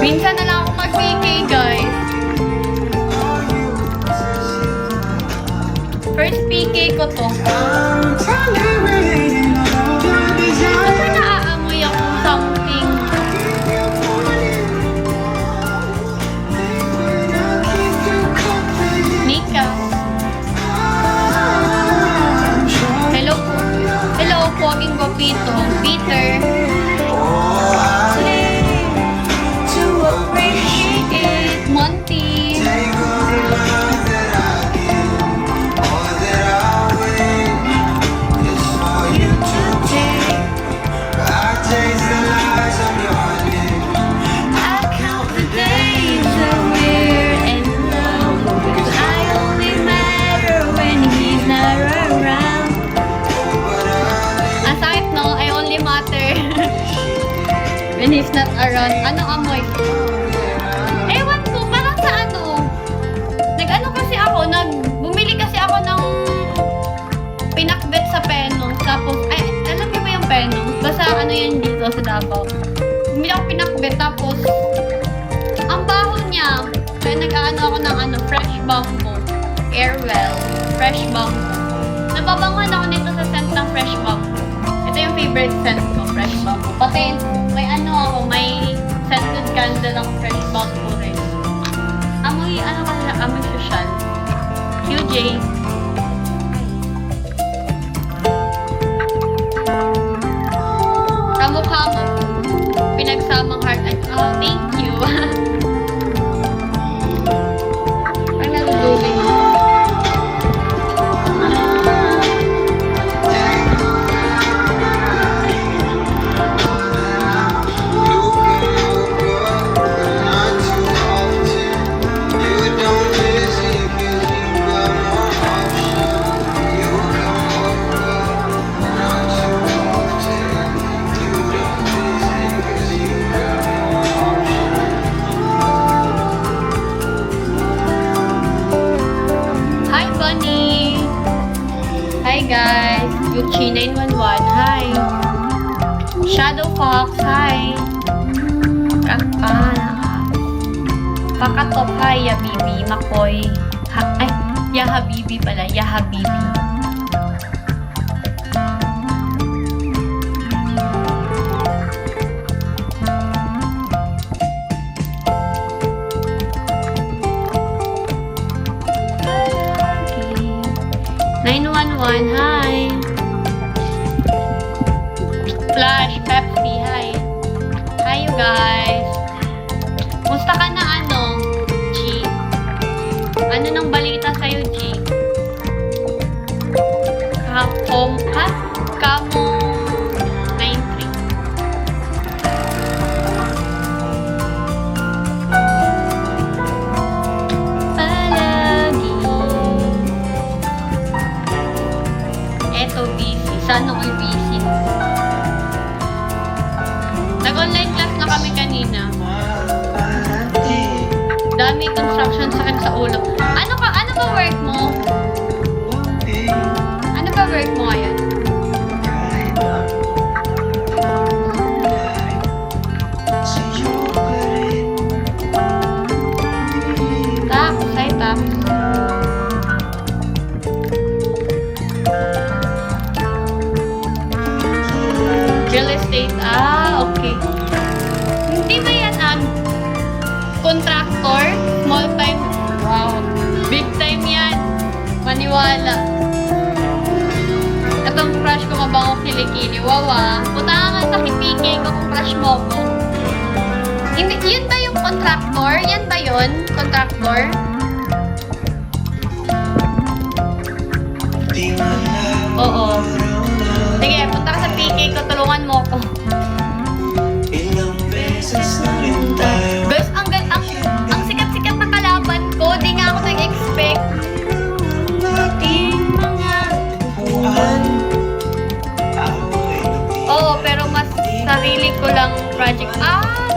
Minsan na lang ako mag-PK, guys. First PK ko to. Ito pa naaamoy akong something. Nika. Hello po. Hello, poging guwapito. Peter. Monty. When he's not around. Ano amoy? Ewan ko, parang sa ano. Nag-ano kasi ako, bumili kasi ako ng pinakbet sa Penong. Tapos, ay, alam niyo ba yung Penong? Basta ano yan dito sa Davao. Bumili ako pinakbet, tapos, ang baho niya. Kaya nag-ano ako ng fresh bamboo. Airwell. Fresh bamboo. Nababangan ako nito sa scent ng fresh bamboo. Ito yung favorite scent ko, fresh bamboo. Pati, may scented candle ng fresh bamboo rin. Amoy social. QJ. Kamukha mo. Pinagsamang heart and thank you. Ang nalulubi mo. Hi guys, Gucci 911, hi. Shadow Fox, hi. Pakatop, hi. Yabibi, Makoy. Ay, Yahabibi pala, Yahabibi. Hi. Flash, Pepsi, hi. Hi you guys. Musta ka na G? Ano nang balita sa'yo, G? Kamo 93. Sana all busy. Nag-online class na kami kanina. Dami construction sakit sa ulo. Ano ba work mo? Ano ba work mo ngayon? Tapos, ay tapos. Real estate, okay. Hindi ba yan contractor? Small time? Wow. Big time yan. Maniwala. Itong crush ko mabango kilikili. Wow Punta nga sa kipigay ko kung crush mo ko. Hindi, yun ba yung contractor? Yan ba yun? Contractor? Oo. Sige, punta ka sa PK ko, tulungan mo ko. Guys, ang sikat-sikat na kalaban ko, di nga ako nag-expect. Oo, pero mas sarili ko lang project.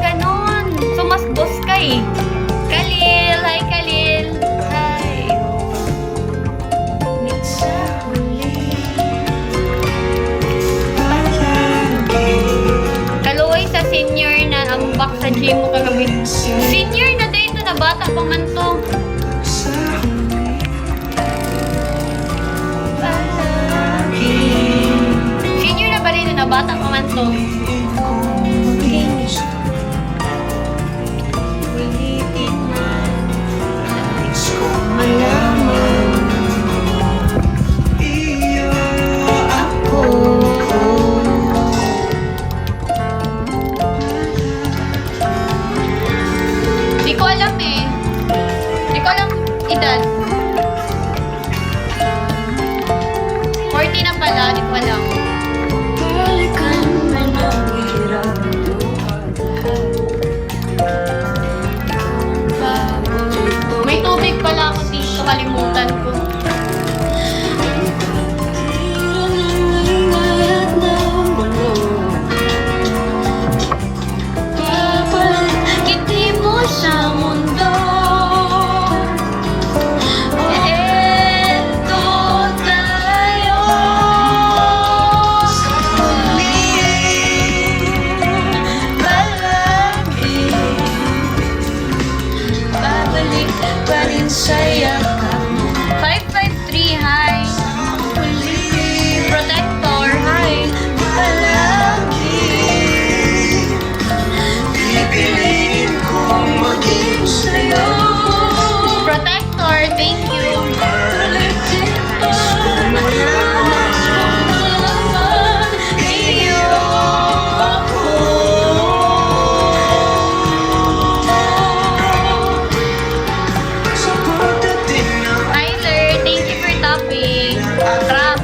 Ganon. So, mas boss ka eh. Khalil, hi Khalil. Hi. Senior na dito na bata pa man to. Senior na ba dito na bata pa man to? Di ko alam eh. Di ko alam edad. 40 na pala, di ko alam. May tubig pala ako dito, kalimutan ko. Hindi mo sa mundo. Eto tayo. Palagi babalik pa rin sa yakap mo. 553, hi. Protector, hi. Palagi pipiliin kong maging sa'yo. Protector, thank you. Iyo ako. Hi sir, thank you for topping. Trap.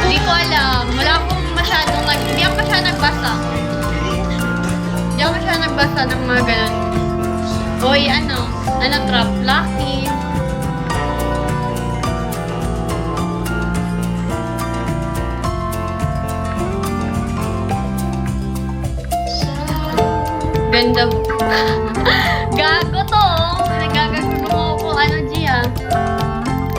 Hindi ko alam. Wala akong masyadong hindi ako masyadong nagbasa. Hindi ako masyadong nagbasa ng mga ganun. Hoy, ano trap? Lucky. Ganda. Gago to. Nagagagulo mo ako. Ano, Gia?